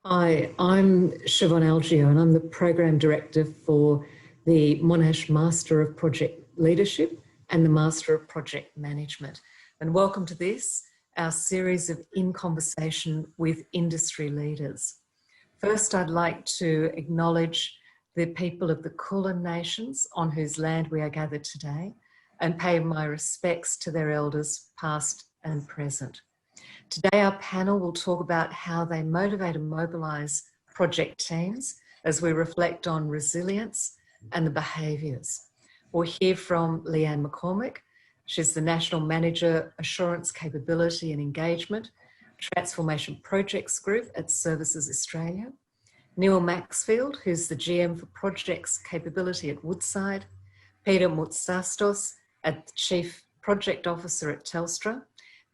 Hi, I'm Chivonne Algeo and I'm the Program Director for the Monash Master of Project Leadership and the Master of Project Management. And welcome to this, our series of In Conversation with Industry Leaders. First, I'd like to acknowledge the people of the Kulin Nations on whose land we are gathered today and pay my respects to their elders past and present. Today, our panel will talk about how they motivate and mobilise project teams as we reflect on resilience and the behaviours. We'll hear from Leanne McCormick. She's the National Manager, Assurance Capability and Engagement, Transformation Projects Group at Services Australia. Neil Maxfield, who's the GM for Projects Capability at Woodside. Peter Moutsatsos, Chief Project Officer at Telstra.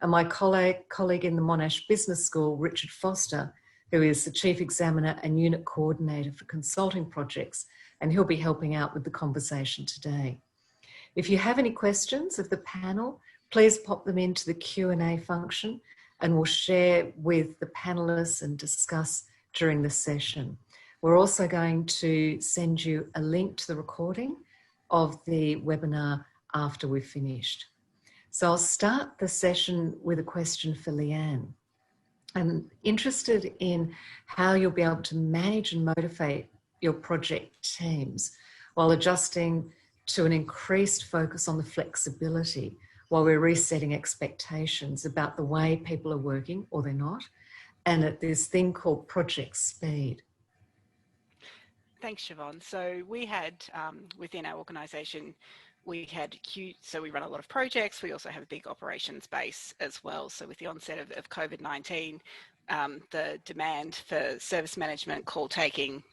And my colleague in the Monash Business School, Richard Foster, who is the Chief Examiner and Unit Coordinator for Consulting Projects, and he'll be helping out with the conversation today. If you have any questions of the panel, please pop them into the Q&A function and we'll share with the panellists and discuss during the session. We're also going to send you a link to the recording of the webinar after we've finished. So I'll start the session with a question for Leanne. I'm interested in how you'll be able to manage and motivate your project teams while adjusting to an increased focus on the flexibility while we're resetting expectations about the way people are working, or they're not, and at this thing called project speed. Thanks, Chivonne. So we had within our organisation, we run a lot of projects. We also have a big operations base as well. So with the onset of COVID-19, the demand for service management, call taking,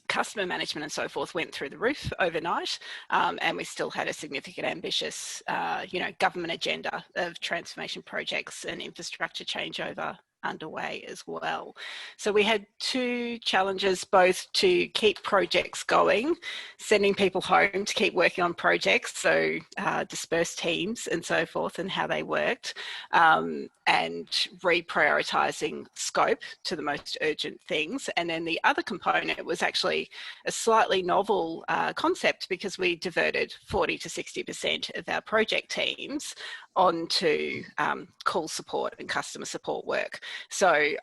customer management and so forth went through the roof overnight, and we still had a significant ambitious government agenda of transformation projects and infrastructure changeover underway as well. So we had two challenges, both to keep projects going, sending people home to keep working on projects, so dispersed teams and so forth and how they worked, and reprioritising scope to the most urgent things. And then the other component was actually a slightly novel concept, because we diverted 40 to 60% of our project teams onto call support and customer support work. So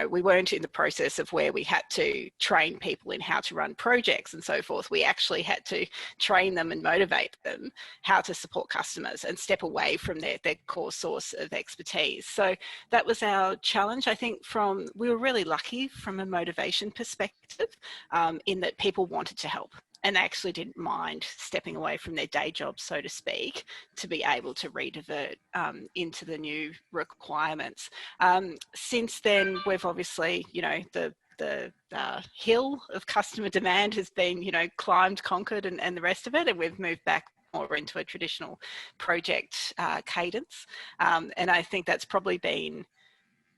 we weren't in the process of where we had to train people in how to run projects and so forth. We actually had to train them and motivate them how to support customers and step away from their core source of expertise. So that was our challenge. I think we were really lucky from a motivation perspective, in that people wanted to help. And they actually didn't mind stepping away from their day job, so to speak, to be able to redivert into the new requirements. Since then, we've obviously, the hill of customer demand has been, climbed, conquered, and the rest of it, and we've moved back more into a traditional project cadence. And I think that's probably been,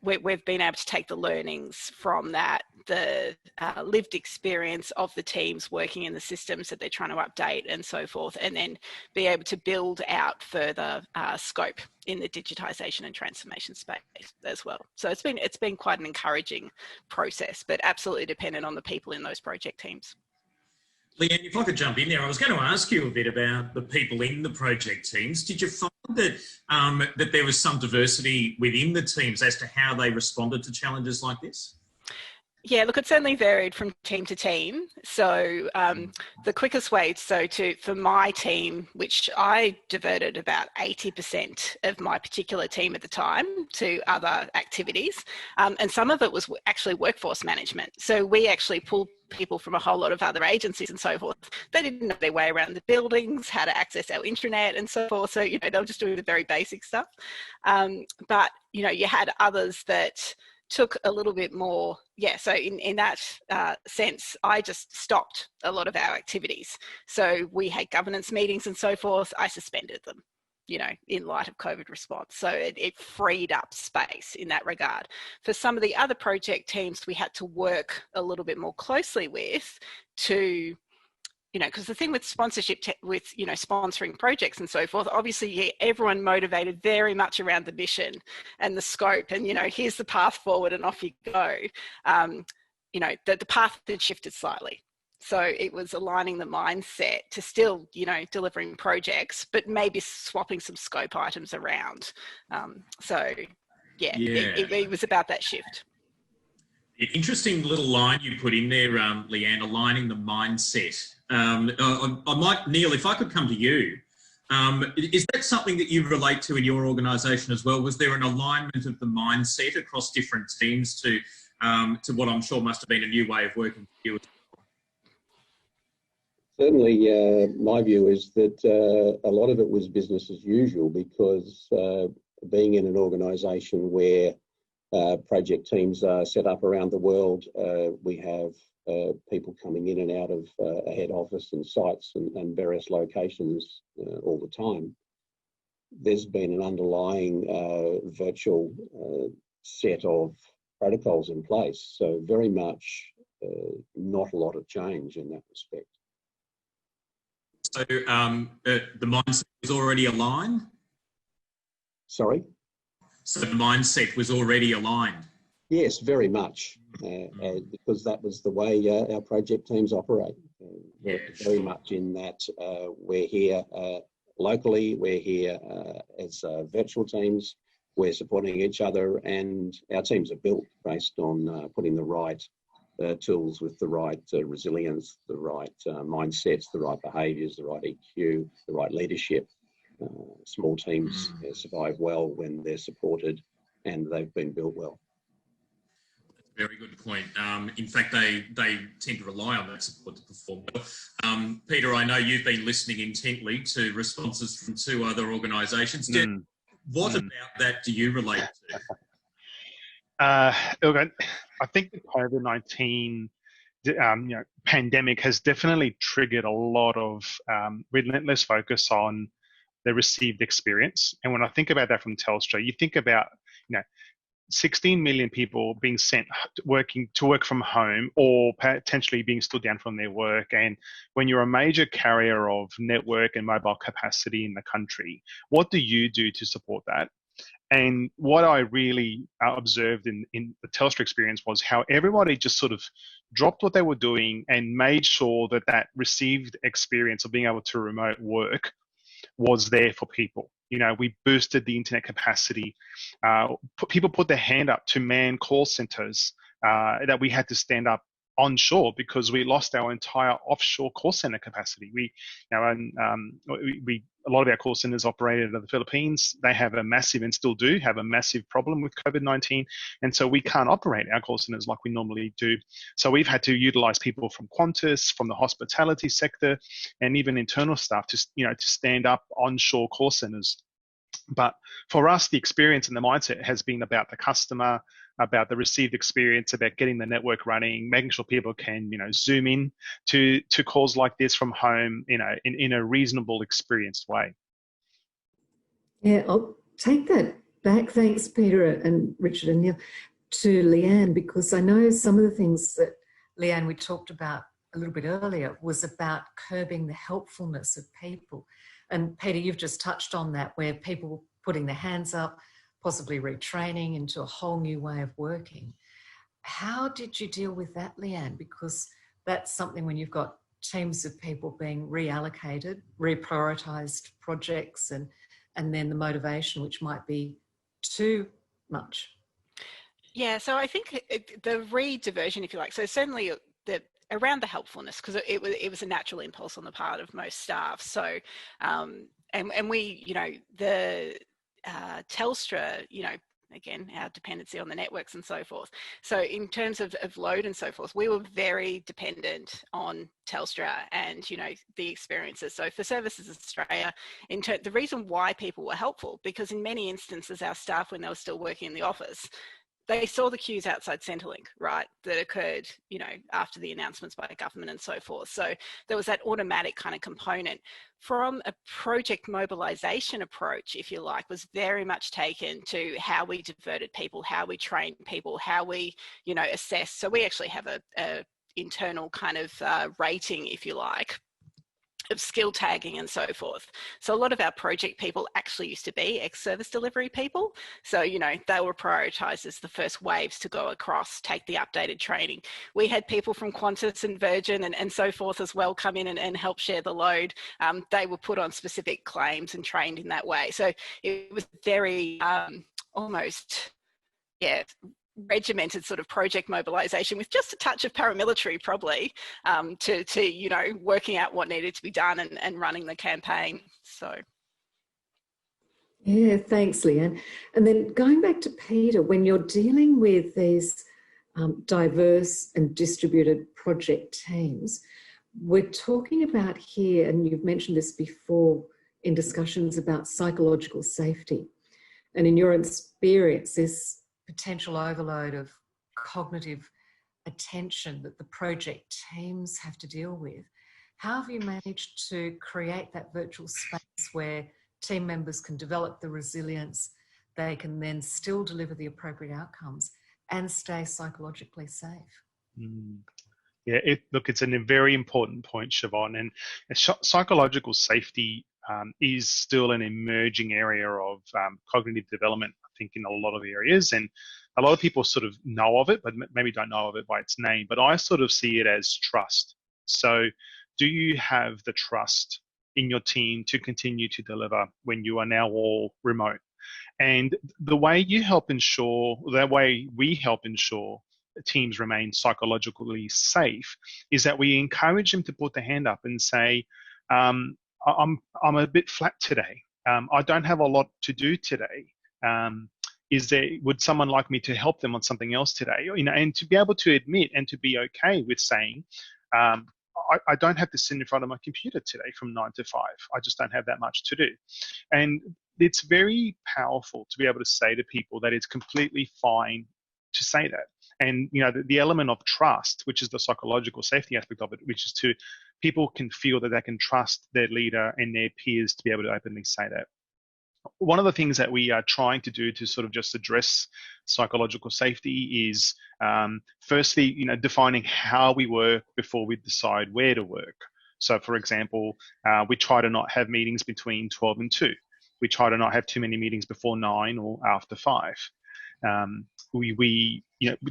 we've been able to take the learnings from that, the lived experience of the teams working in the systems that they're trying to update and so forth, and then be able to build out further scope in the digitisation and transformation space as well. So it's been quite an encouraging process, but absolutely dependent on the people in those project teams. Leanne, if I could jump in there, I was going to ask you a bit about the people in the project teams. Did you find that that there was some diversity within the teams as to how they responded to challenges like this? Yeah, look, it certainly varied from team to team. So the quickest way, for my team, which I diverted about 80% of my particular team at the time to other activities, and some of it was actually workforce management. So we actually pulled people from a whole lot of other agencies and so forth. They didn't know their way around the buildings, how to access our intranet and so forth. So, they were just doing the very basic stuff. But, you had others that took a little bit more, so in that sense, I just stopped a lot of our activities. So we had governance meetings and so forth, I suspended them, in light of COVID response. So it freed up space in that regard. For some of the other project teams, we had to work a little bit more closely with to you know, because the thing with sponsorship, with, you know, sponsoring projects and so forth, obviously everyone motivated very much around the mission and the scope and, you know, here's the path forward and off you go. You know, the path had shifted slightly. So it was aligning the mindset to still, you know, delivering projects, but maybe swapping some scope items around. It was about that shift. Interesting little line you put in there, Leanne, aligning the mindset. I might, Neil, if I could come to you, is that something that you relate to in your organisation as well? Was there an alignment of the mindset across different teams to what I'm sure must have been a new way of working for you? Certainly, my view is that a lot of it was business as usual, because being in an organisation where project teams are set up around the world, we have people coming in and out of a head office and sites and various locations all the time. There's been an underlying virtual set of protocols in place, so very much not a lot of change in that respect. So the mindset was already aligned? Sorry? So the mindset was already aligned? Yes, very much, because that was the way our project teams operate. Very much in that we're here locally, we're here as virtual teams, we're supporting each other, and our teams are built based on putting the right tools with the right resilience, the right mindsets, the right behaviours, the right EQ, the right leadership. Small teams survive well when they're supported and they've been built well. Very good point. In fact, they tend to rely on that support to perform well. Peter, I know you've been listening intently to responses from 2 other organisations. What about that do you relate to? Look, I think the COVID-19 pandemic has definitely triggered a lot of relentless focus on the received experience. And when I think about that from Telstra, you think about, 16 million people being sent to work from home or potentially being stood down from their work. And when you're a major carrier of network and mobile capacity in the country, what do you do to support that? And what I really observed in the Telstra experience was how everybody just sort of dropped what they were doing and made sure that that received experience of being able to remote work was there for people. We boosted the internet capacity. People put their hand up to man call centers that we had to stand up onshore because we lost our entire offshore call center capacity. A lot of our call centers operated out of the Philippines. They have a massive, and still do have a massive problem with COVID-19. And so we can't operate our call centers like we normally do. So we've had to utilize people from Qantas, from the hospitality sector, and even internal staff to stand up onshore call centers. But for us, the experience and the mindset has been about the customer, about the received experience, about getting the network running, making sure people can, zoom in to calls like this from home, in a reasonable, experienced way. Yeah, I'll take that back. Thanks, Peter and Richard and Neil, to Leanne, because I know some of the things that, Leanne, we talked about a little bit earlier was about curbing the helpfulness of people. And Peter, you've just touched on that, where people putting their hands up, possibly retraining into a whole new way of working. How did you deal with that, Leanne? Because that's something when you've got teams of people being reallocated, reprioritised projects, and then the motivation, which might be too much. Yeah, so I think the rediversion, if you like, so certainly around the helpfulness, because it was a natural impulse on the part of most staff. So, and we, the Telstra, again, our dependency on the networks and so forth. So in terms of load and so forth, we were very dependent on Telstra and, the experiences. So for Services Australia, the reason why people were helpful, because in many instances, our staff, when they were still working in the office, they saw the queues outside Centrelink, right, that occurred, after the announcements by government and so forth. So there was that automatic kind of component. From a project mobilisation approach, if you like, was very much taken to how we diverted people, how we trained people, how we, assess. So we actually have a internal kind of rating, if you like, of skill tagging and so forth. So a lot of our project people actually used to be ex-service delivery people. So, you know, they were prioritised as the first waves to go across, take the updated training. We had people from Qantas and Virgin and so forth as well come in and help share the load. They were put on specific claims and trained in that way. So it was very almost, yeah, regimented sort of project mobilisation with just a touch of paramilitary probably to you know, working out what needed to be done and running the campaign. So yeah, thanks, Leanne. And then going back to Peter, when you're dealing with these diverse and distributed project teams, we're talking about here, and you've mentioned this before in discussions about psychological safety. And in your experience, this potential overload of cognitive attention that the project teams have to deal with, how have you managed to create that virtual space where team members can develop the resilience, they can then still deliver the appropriate outcomes and stay psychologically safe? Yeah, look, it's a very important point, Chivonne, and psychological safety is still an emerging area of cognitive development, I think, in a lot of areas. And a lot of people sort of know of it, but maybe don't know of it by its name. But I sort of see it as trust. So do you have the trust in your team to continue to deliver when you are now all remote? And the way you help ensure, that way we help ensure teams remain psychologically safe is that we encourage them to put their hand up and say, I'm a bit flat today. I don't have a lot to do today. Would someone like me to help them on something else today? You know, and to be able to admit and to be okay with saying, I don't have to sit in front of my computer today from 9 to 5. I just don't have that much to do. And it's very powerful to be able to say to people that it's completely fine to say that. And, you know, the element of trust, which is the psychological safety aspect of it, which is to people can feel that they can trust their leader and their peers to be able to openly say that. One of the things that we are trying to do to sort of just address psychological safety is, firstly, you know, defining how we work before we decide where to work. So, for example, we try to not have meetings between 12 and 2. We try to not have too many meetings before 9 or after 5. We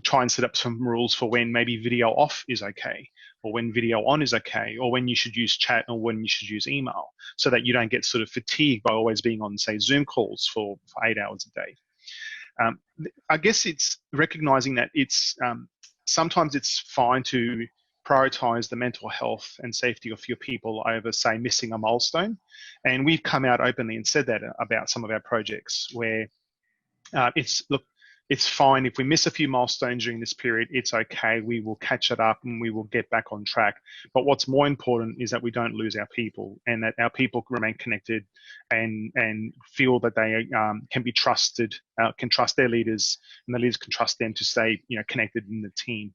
try and set up some rules for when maybe video off is okay, or when video on is okay, or when you should use chat or when you should use email, so that you don't get sort of fatigued by always being on, say, Zoom calls for 8 hours a day. I guess it's recognizing that it's sometimes it's fine to prioritize the mental health and safety of your people over, say, missing a milestone. And we've come out openly and said that about some of our projects, where it's fine if we miss a few milestones during this period. It's okay. We will catch it up and we will get back on track. But what's more important is that we don't lose our people, and that our people remain connected and feel that they can be trusted, can trust their leaders, and the leaders can trust them to stay, you know, connected in the team.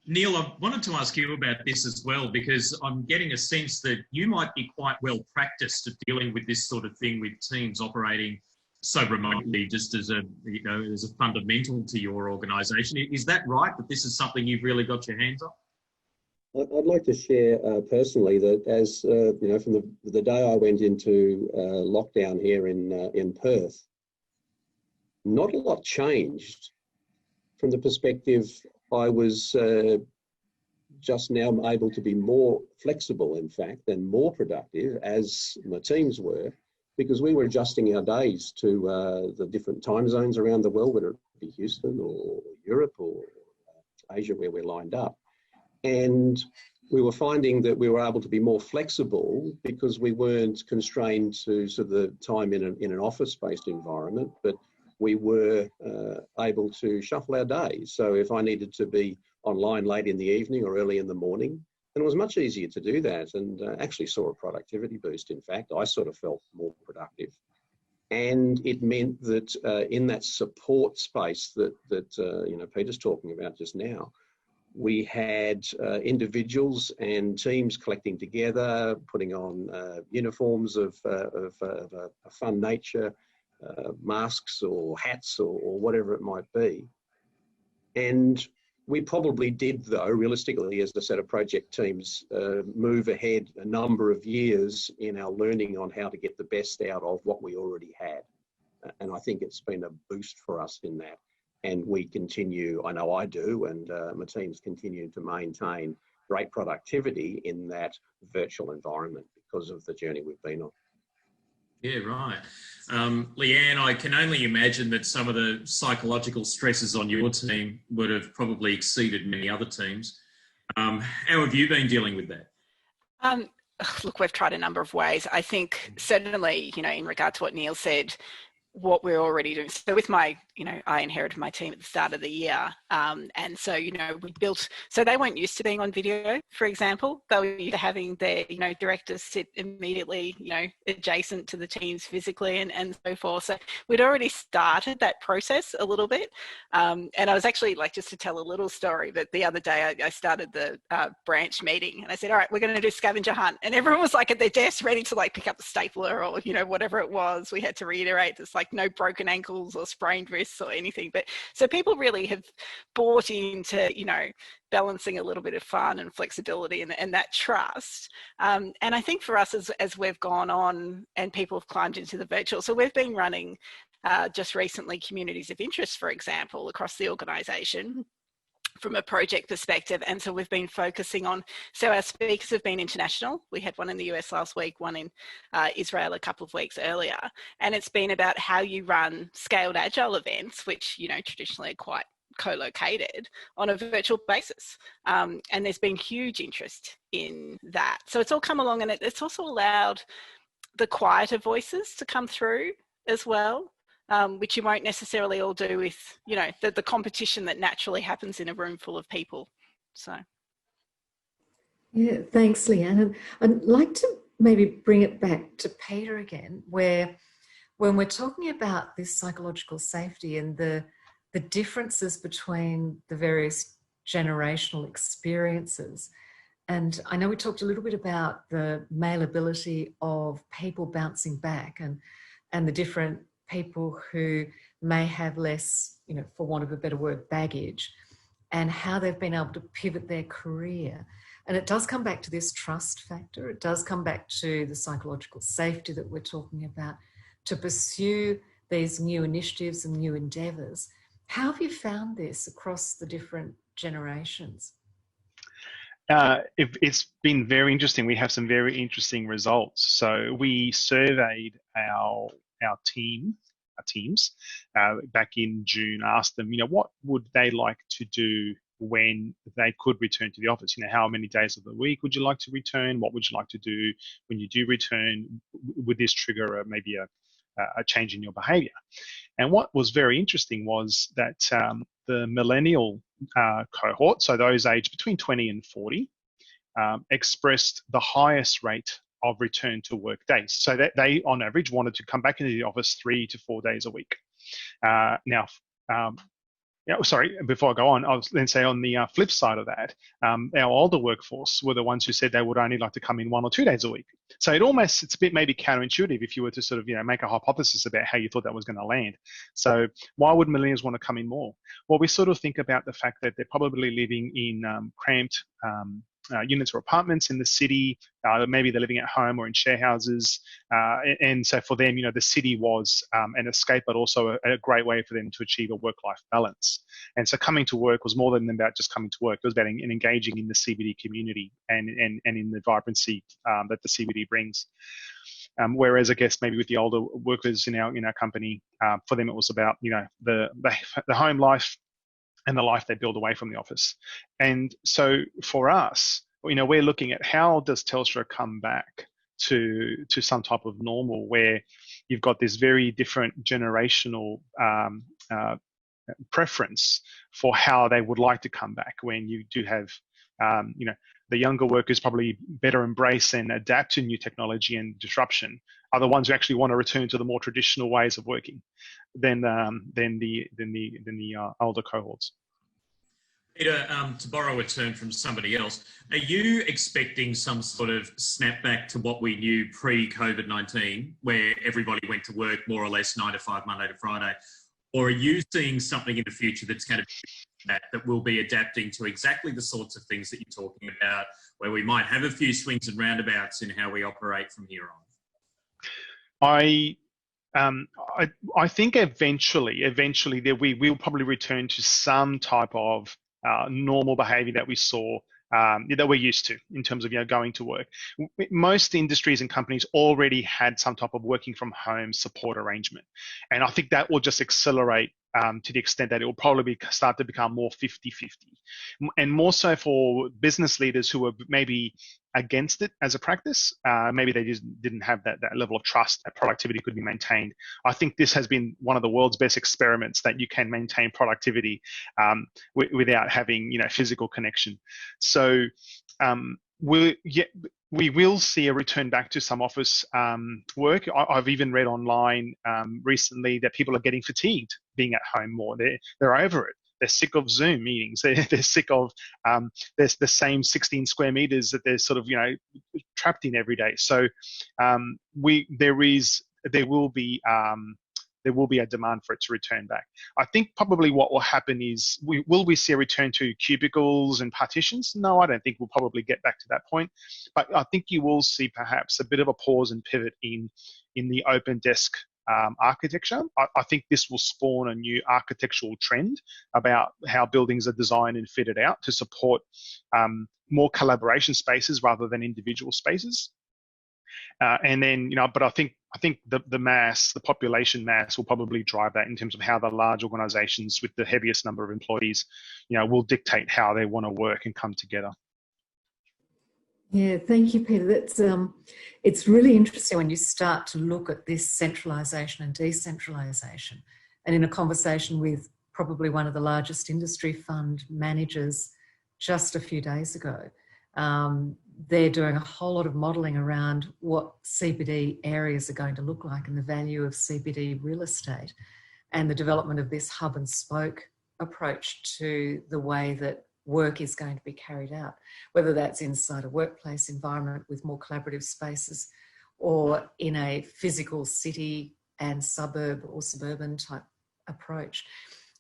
Neil, I wanted to ask you about this as well, because I'm getting a sense that you might be quite well practiced at dealing with this sort of thing with teams operating so remotely, just as a fundamental to your organisation. Is that right, that this is something you've really got your hands on? I'd like to share personally that as from the day I went into lockdown here in Perth, not a lot changed from the perspective I was just now able to be more flexible, in fact, and more productive as my teams were, because we were adjusting our days to the different time zones around the world, whether it be Houston or Europe or Asia, where we're lined up. And we were finding that we were able to be more flexible because we weren't constrained to sort of the time in an office-based environment, but we were able to shuffle our days. So if I needed to be online late in the evening or early in the morning, then it was much easier to do that, and actually saw a productivity boost. In fact, I sort of felt more productive. And it meant that in that support space that Peter's talking about just now, we had individuals and teams collecting together, putting on uniforms of a fun nature, masks or hats or whatever it might be. And We probably did, though, realistically, as a set of project teams, move ahead a number of years in our learning on how to get the best out of what we already had. And I think it's been a boost for us in that. And we continue, I know I do, and my teams continue to maintain great productivity in that virtual environment because of the journey we've been on. Yeah, right. Leanne, I can only imagine that some of the psychological stresses on your team would have probably exceeded many other teams. How have you been dealing with that? Look, we've tried a number of ways. I think certainly, in regard to what Neil said, what we're already doing. So with my, I inherited my team at the start of the year. And so, we built, so they weren't used to being on video, for example. They were used to having their, directors sit immediately, adjacent to the teams physically and so forth. So we'd already started that process a little bit. And I was actually just to tell a little story, but the other day I started the branch meeting and I said, all right, we're going to do scavenger hunt. And everyone was at their desk ready to pick up the stapler or, whatever it was. We had to reiterate this, no broken ankles or sprained wrists or anything. But so people really have bought into, balancing a little bit of fun and flexibility and that trust. And I think for us as we've gone on and people have climbed into the virtual, so we've been running just recently communities of interest, for example, across the organisation from a project perspective. And so we've been focusing on, so our speakers have been international. We had one in the US last week, one in Israel a couple of weeks earlier. And it's been about how you run scaled agile events, which, traditionally are quite co-located on a virtual basis. And there's been huge interest in that. So it's all come along, and it's also allowed the quieter voices to come through as well. Which you won't necessarily all do with, the competition that naturally happens in a room full of people. So. Yeah, thanks, Leanne. And I'd like to maybe bring it back to Peter again, where when we're talking about this psychological safety and the differences between the various generational experiences, and I know we talked a little bit about the malleability of people bouncing back and the different people who may have less, for want of a better word, baggage, and how they've been able to pivot their career. And it does come back to this trust factor. It does come back to the psychological safety that we're talking about, to pursue these new initiatives and new endeavours. How have you found this across the different generations? It's been very interesting. We have some very interesting results. So we surveyed our teams back in June, asked them, what would they like to do when they could return to the office? How many days of the week would you like to return? What would you like to do when you do return? Would this trigger maybe a change in your behavior? And what was very interesting was that the millennial cohort, so those aged between 20 and 40, expressed the highest rate of return to work days. So that they, on average, wanted to come back into the office 3 to 4 days a week. Before I go on, I'll then say on the flip side of that, our older workforce were the ones who said they would only like to come in 1 or 2 days a week. So it's a bit maybe counterintuitive if you were to sort of, make a hypothesis about how you thought that was going to land. So why would millennials want to come in more? Well, we sort of think about the fact that they're probably living in cramped units or apartments in the city. Maybe they're living at home or in share houses. And so for them, the city was an escape, but also a great way for them to achieve a work-life balance. And so coming to work was more than about just coming to work. It was about engaging in the CBD community and in the vibrancy that the CBD brings. Whereas I guess maybe with the older workers in our company, for them it was about, the home life and the life they build away from the office. And so for us, we're looking at how does Telstra come back to some type of normal where you've got this very different generational preference for how they would like to come back, when you do have, the younger workers probably better embrace and adapt to new technology and disruption are the ones who actually want to return to the more traditional ways of working than the older cohorts. Peter, to borrow a term from somebody else, are you expecting some sort of snapback to what we knew pre-COVID-19, where everybody went to work more or less 9 to 5, Monday to Friday? Or are you seeing something in the future that's going to be that will be adapting to exactly the sorts of things that you're talking about, where we might have a few swings and roundabouts in how we operate from here on? I think eventually that we will probably return to some type of normal behaviour that we saw, that we're used to in terms of going to work. Most industries and companies already had some type of working from home support arrangement, and I think that will just accelerate to the extent that it will probably start to become more 50-50, and more so for business leaders who are maybe against it as a practice. Maybe they just didn't have that level of trust that productivity could be maintained. I think this has been one of the world's best experiments that you can maintain productivity without having physical connection. So we will see a return back to some office work. I've even read online recently that people are getting fatigued being at home more. They're over it. They're sick of Zoom meetings. They're sick of there's the same 16 square meters that they're sort of trapped in every day. So there will be a demand for it to return back. I think probably what will happen is will we see a return to cubicles and partitions? No, I don't think we'll probably get back to that point. But I think you will see perhaps a bit of a pause and pivot in the open desk architecture. I think this will spawn a new architectural trend about how buildings are designed and fitted out to support more collaboration spaces rather than individual spaces. And then, but I think the population mass will probably drive that in terms of how the large organisations with the heaviest number of employees, will dictate how they want to work and come together. Yeah, thank you, Peter. That's it's really interesting when you start to look at this centralisation and decentralisation. And in a conversation with probably one of the largest industry fund managers just a few days ago, they're doing a whole lot of modelling around what CBD areas are going to look like and the value of CBD real estate and the development of this hub and spoke approach to the way that work is going to be carried out, whether that's inside a workplace environment with more collaborative spaces or in a physical city and suburb or suburban type approach.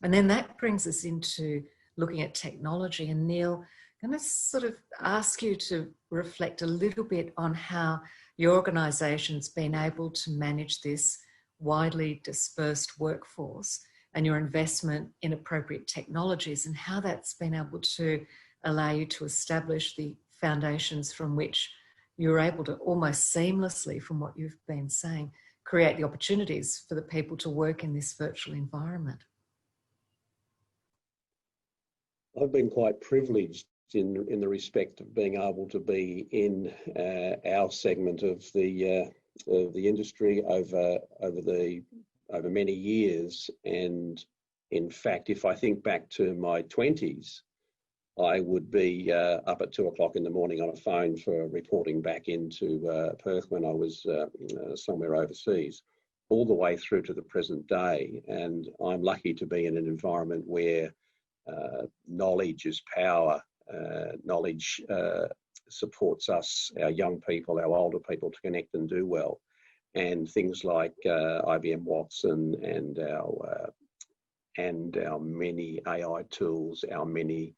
And then that brings us into looking at technology. And Neil, I'm going to sort of ask you to reflect a little bit on how your organisation's been able to manage this widely dispersed workforce and your investment in appropriate technologies and how that's been able to allow you to establish the foundations from which you're able to almost seamlessly, from what you've been saying, create the opportunities for the people to work in this virtual environment. I've been quite privileged in the respect of being able to be in our segment of the industry over many years. And in fact, if I think back to my 20s, I would be up at 2 o'clock in the morning on a phone for reporting back into Perth when I was somewhere overseas, all the way through to the present day. And I'm lucky to be in an environment where knowledge is power. Knowledge supports us, our young people, our older people, to connect and do well. And things like IBM Watson and our many AI tools, our many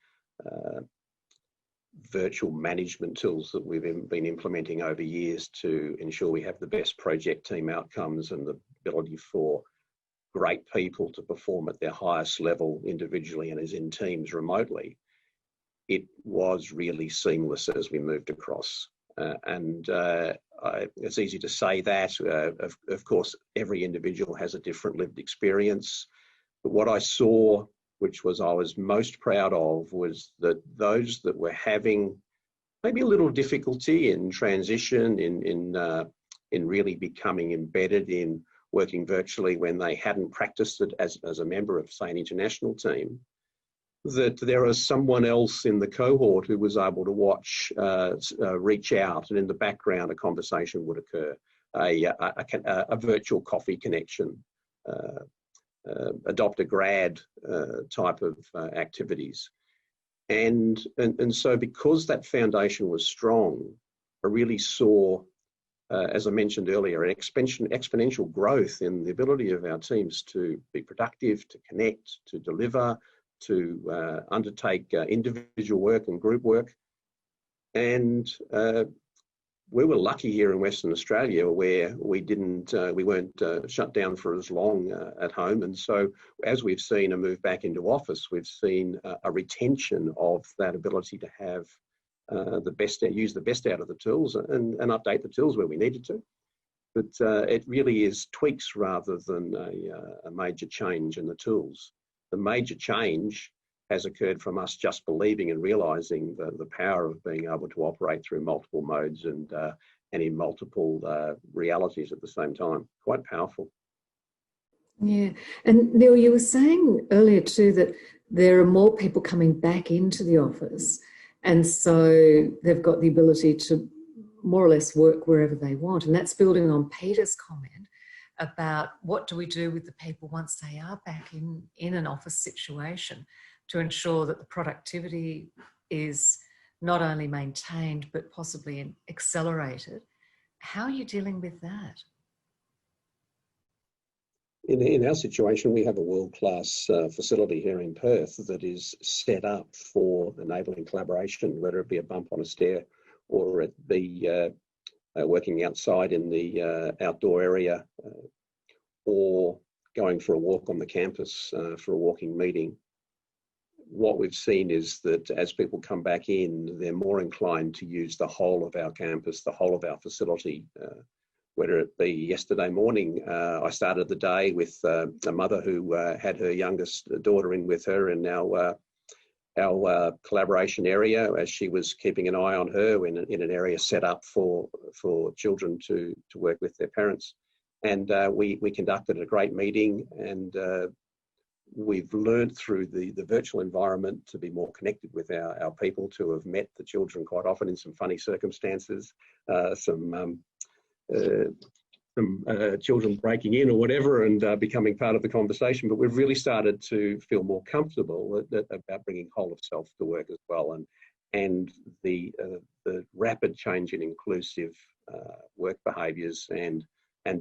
virtual management tools that we've been implementing over years to ensure we have the best project team outcomes and the ability for great people to perform at their highest level individually and as in teams remotely. It was really seamless as we moved across. It's easy to say that. Of course, every individual has a different lived experience. But what I saw, which I was most proud of, was that those that were having maybe a little difficulty in transition, in really becoming embedded in working virtually when they hadn't practiced it as a member of, say, an international team, that there was someone else in the cohort who was able to watch, reach out, and in the background a conversation would occur, a virtual coffee connection, adopt a grad type of activities. And so because that foundation was strong, I really saw, as I mentioned earlier, an exponential growth in the ability of our teams to be productive, to connect, to deliver, to undertake individual work and group work. And we were lucky here in Western Australia where we weren't shut down for as long at home. And so as we've seen a move back into office, we've seen a retention of that ability to have use the best out of the tools and update the tools where we needed to. But it really is tweaks rather than a major change in the tools. The major change has occurred from us just believing and realising the power of being able to operate through multiple modes and in multiple realities at the same time. Quite powerful. Yeah, and Neil, you were saying earlier too that there are more people coming back into the office, and so they've got the ability to more or less work wherever they want. And that's building on Peter's comment about what do we do with the people once they are back in an office situation to ensure that the productivity is not only maintained but possibly accelerated. How are you dealing with that? In our situation, we have a world-class facility here in Perth that is set up for enabling collaboration, whether it be a bump on a stair or it be working outside in the outdoor area or going for a walk on the campus for a walking meeting. What we've seen is that as people come back in, they're more inclined to use the whole of our campus, the whole of our facility. Whether it be yesterday morning, I started the day with a mother who had her youngest daughter in with her in our collaboration area as she was keeping an eye on her in an area set up for children to work with their parents. And we conducted a great meeting, and we've learned through the virtual environment to be more connected with our people, to have met the children quite often in some funny circumstances, some children breaking in or whatever and becoming part of the conversation. But we've really started to feel more comfortable about bringing whole of self to work as well, and the rapid change in inclusive work behaviours and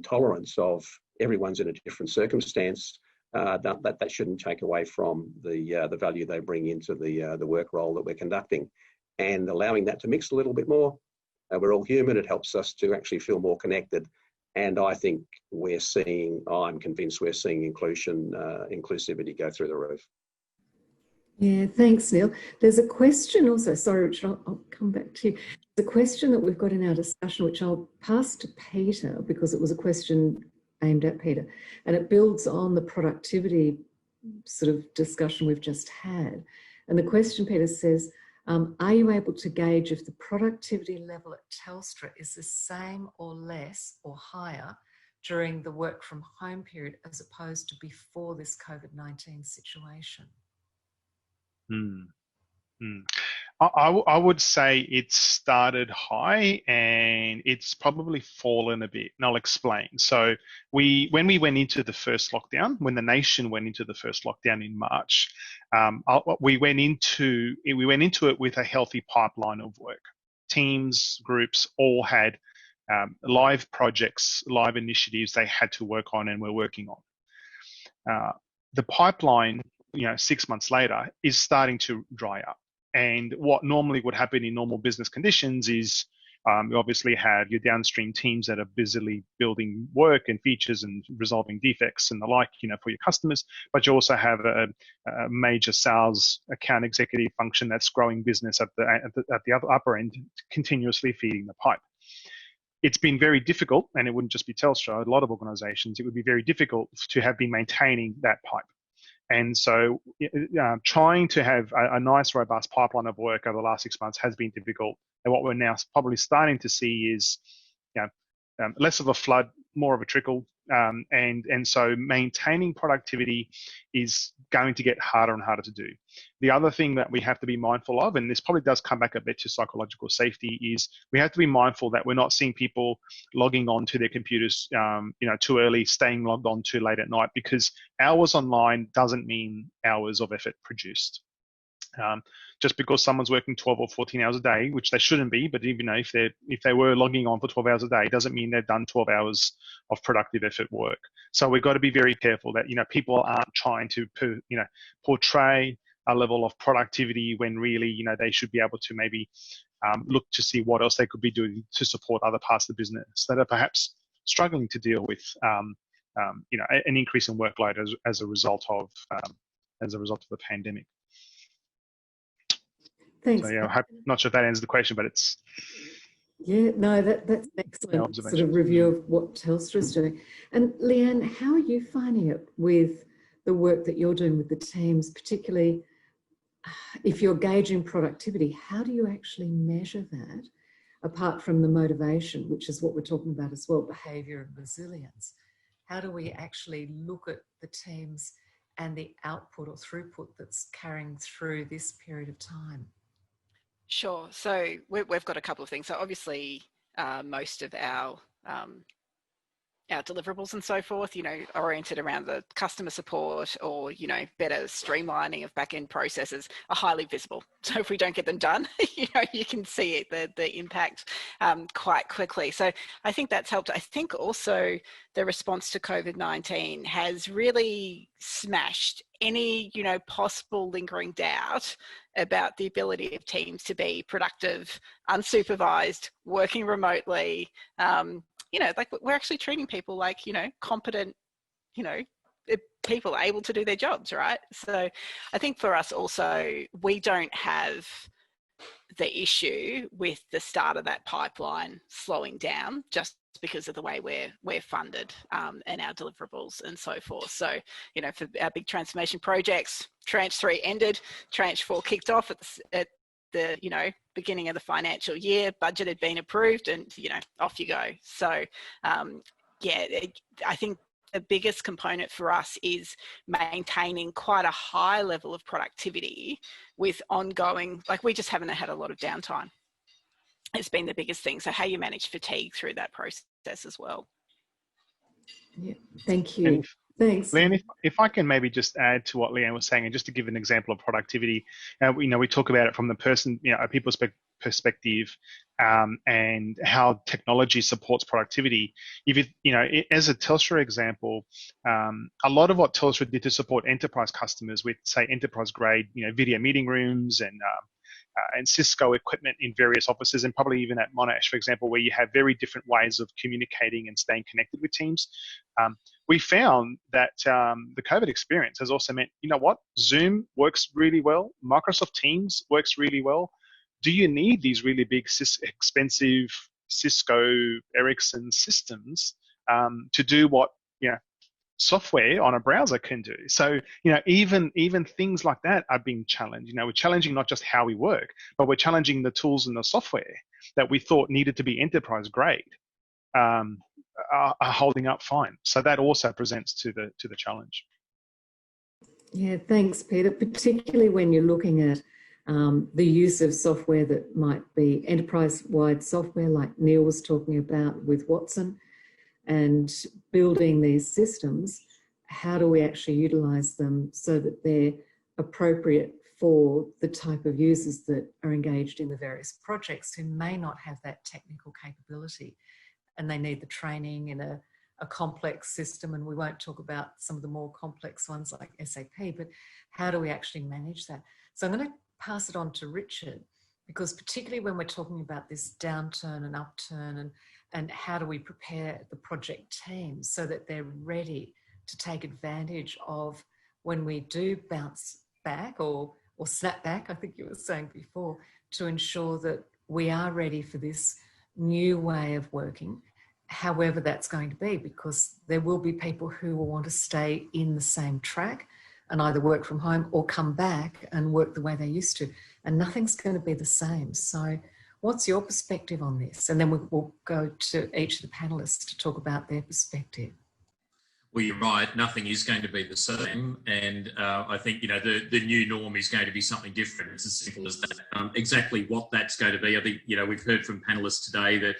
tolerance of everyone's in a different circumstance. That shouldn't take away from the value they bring into the work role that we're conducting, and allowing that to mix a little bit more. We're all human. It helps us to actually feel more connected. And I think I'm convinced we're seeing inclusivity go through the roof. Yeah, thanks, Neil. There's a question also, sorry, Richard, I'll come back to you. There's a question that we've got in our discussion, which I'll pass to Peter because it was a question aimed at Peter, and it builds on the productivity sort of discussion we've just had. And the question, Peter, says, are you able to gauge if the productivity level at Telstra is the same or less or higher during the work from home period as opposed to before this COVID-19 situation? I would say it started high and it's probably fallen a bit, and I'll explain. So when we went into the first lockdown, when the nation went into the first lockdown in March, we went into it with a healthy pipeline of work. Teams, groups all had live projects, live initiatives they had to work on and were working on. The pipeline, 6 months later, is starting to dry up. And what normally would happen in normal business conditions is you obviously have your downstream teams that are busily building work and features and resolving defects and the like, for your customers. But you also have a major sales account executive function that's growing business at the upper end, continuously feeding the pipe. It's been very difficult, and it wouldn't just be Telstra, a lot of organisations, it would be very difficult to have been maintaining that pipe. And so trying to have a nice, robust pipeline of work over the last 6 months has been difficult. And what we're now probably starting to see is less of a flood, more of a trickle. And so maintaining productivity is going to get harder and harder to do. The other thing that we have to be mindful of, and this probably does come back a bit to psychological safety, is we have to be mindful that we're not seeing people logging on to their computers too early, staying logged on too late at night, because hours online doesn't mean hours of effort produced. Just because someone's working 12 or 14 hours a day, which they shouldn't be, but even if they were logging on for 12 hours a day, doesn't mean they've done 12 hours of productive effort work. So we've got to be very careful that people aren't trying to portray a level of productivity when really, you know, they should be able to maybe look to see what else they could be doing to support other parts of the business that are perhaps struggling to deal with, you know, an increase in workload as a result of the pandemic. Thanks. So yeah, I'm not sure if that answers the question, but it's no, that's an excellent sort of review of what Telstra is doing. And Leanne, how are you finding it with the work that you're doing with the teams, particularly if you're gauging productivity? How do you actually measure that, apart from the motivation, which is what we're talking about as well, behaviour and resilience? How do we actually look at the teams and the output or throughput that's carrying through this period of time? Sure. So we've got a couple of things. So obviously, most of our deliverables and so forth, you know, oriented around the customer support or, you know, better streamlining of back-end processes are highly visible. So if we don't get them done, you know, you can see it, the impact quite quickly. So I think that's helped. I think also the response to COVID-19 has really smashed any, you know, possible lingering doubt about the ability of teams to be productive, unsupervised, working remotely. You know, like we're actually treating people like, you know, competent, you know, people able to do their jobs, right? So I think for us also, we don't have the issue with the start of that pipeline slowing down just because of the way we're funded and our deliverables and so forth. So, you know, for our big transformation projects, tranche 3 ended, tranche 4 kicked off at the, you know, beginning of the financial year, budget had been approved and, you know, off you go. So, I think the biggest component for us is maintaining quite a high level of productivity with ongoing, like we just haven't had a lot of downtime. It's been the biggest thing. So how you manage fatigue through that process as well. Yeah, thank you. Thanks. Leanne, if I can maybe just add to what Leanne was saying, and just to give an example of productivity, you know, we talk about it from the person, you know, a people's perspective, and how technology supports productivity. If you know, as a Telstra example, a lot of what Telstra did to support enterprise customers with, say, enterprise grade, you know, video meeting rooms and Cisco equipment in various offices, and probably even at Monash, for example, where you have very different ways of communicating and staying connected with teams. We found that the COVID experience has also meant, you know what, Zoom works really well, Microsoft Teams works really well. Do you need these really big, expensive Cisco, Ericsson systems to do what, you know, software on a browser can do? So, you know, even things like that are being challenged. You know, we're challenging not just how we work, but we're challenging the tools and the software that we thought needed to be enterprise grade are holding up fine. So that also presents to the challenge. Yeah, thanks, Peter. Particularly when you're looking at the use of software that might be enterprise-wide software, like Neil was talking about with Watson, and building these systems. How do we actually utilise them so that they're appropriate for the type of users that are engaged in the various projects who may not have that technical capability, and they need the training in a complex system? And we won't talk about some of the more complex ones like SAP, but how do we actually manage that? So I'm going to pass it on to Richard, because particularly when we're talking about this downturn and upturn, and how do we prepare the project teams so that they're ready to take advantage of when we do bounce back or snap back, I think you were saying before, to ensure that we are ready for this new way of working, however that's going to be, because there will be people who will want to stay in the same track and either work from home or come back and work the way they used to, and nothing's going to be the same. So what's your perspective on this? And then we'll go to each of the panellists to talk about their perspective. Well, you're right. Nothing is going to be the same. And I think, you know, the new norm is going to be something different. It's as simple as that. Exactly what that's going to be, I think, you know, we've heard from panellists today that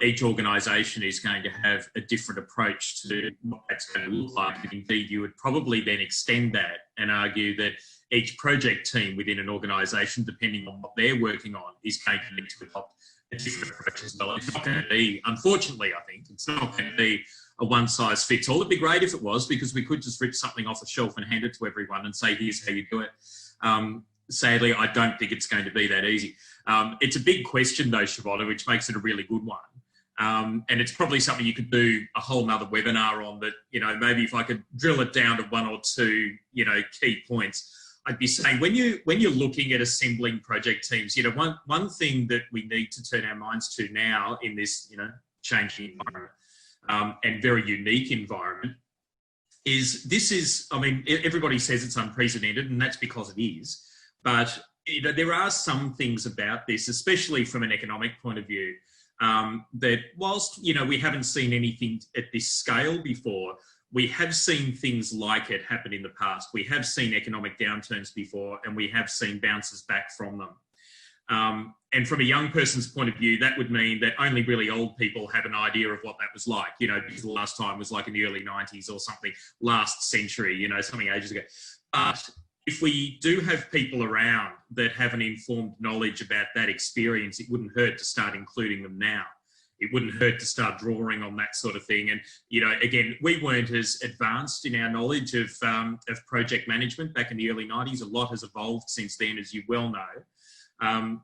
each organisation is going to have a different approach to what that's going to look like. And indeed, you would probably then extend that and argue that each project team within an organisation, depending on what they're working on, is going to need to adopt a different approach as well. It's not going to be, unfortunately, I think, it's not going to be a one-size-fits-all. It'd be great if it was, because we could just rip something off the shelf and hand it to everyone and say, here's how you do it. Sadly, I don't think it's going to be that easy. It's a big question though, Chivonne, which makes it a really good one. And it's probably something you could do a whole nother webinar on, that, you know, maybe if I could drill it down to one or two, you know, key points, I'd be saying when you're looking at assembling project teams, you know, one thing that we need to turn our minds to now in this, you know, changing environment and very unique environment is, I mean, everybody says it's unprecedented, and that's because it is. But, you know, there are some things about this, especially from an economic point of view, that whilst, you know, we haven't seen anything at this scale before, we have seen things like it happen in the past. We have seen economic downturns before, and we have seen bounces back from them. And from a young person's point of view, that would mean that only really old people have an idea of what that was like, you know, because the last time was like in the early 90s or something, last century, you know, something ages ago. But if we do have people around that have an informed knowledge about that experience, it wouldn't hurt to start including them now. It wouldn't hurt to start drawing on that sort of thing. And, you know, again, we weren't as advanced in our knowledge of project management back in the early 90s. A lot has evolved since then, as you well know.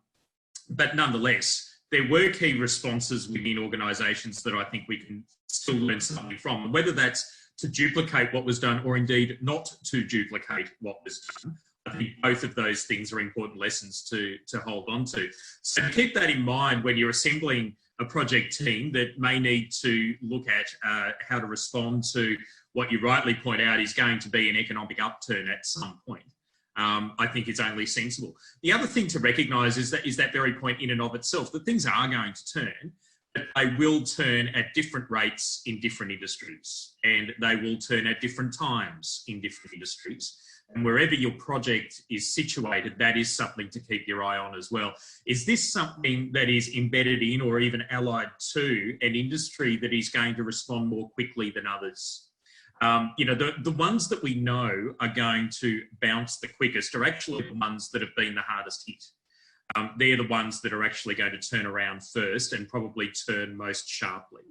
But nonetheless, there were key responses within organisations that I think we can still learn something from. And whether that's to duplicate what was done or indeed not to duplicate what was done, I think both of those things are important lessons to hold on to. So keep that in mind when you're assembling a project team that may need to look at how to respond to what you rightly point out is going to be an economic upturn at some point. I think it's only sensible. The other thing to recognise is that very point in and of itself, that things are going to turn, but they will turn at different rates in different industries, and they will turn at different times in different industries. And wherever your project is situated, that is something to keep your eye on as well. Is this something that is embedded in or even allied to an industry that is going to respond more quickly than others? You know, the ones that we know are going to bounce the quickest are actually the ones that have been the hardest hit. They're the ones that are actually going to turn around first and probably turn most sharply.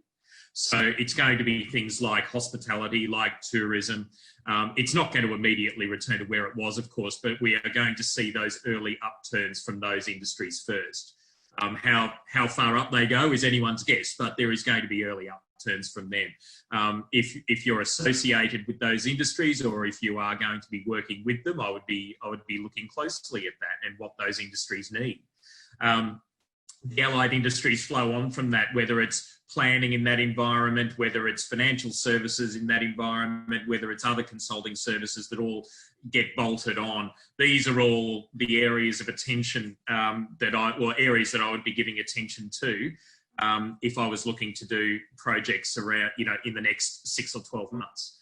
So it's going to be things like hospitality, like tourism. It's not going to immediately return to where it was, of course, but we are going to see those early upturns from those industries first. How far up they go is anyone's guess, but there is going to be early upturns from them. If you're associated with those industries, or if you are going to be working with them, I would be looking closely at that and what those industries need. The allied industries flow on from that, whether it's planning in that environment, whether it's financial services in that environment, whether it's other consulting services that all get bolted on. These are all the areas of attention areas that I would be giving attention to if I was looking to do projects around, you know, in the next 6 or 12 months.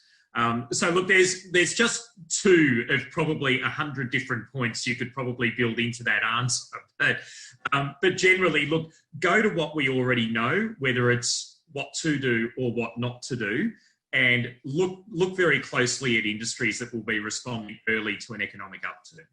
So look, there's just two of probably 100 different points you could probably build into that answer. But generally, look, go to what we already know, whether it's what to do or what not to do, and look very closely at industries that will be responding early to an economic upturn.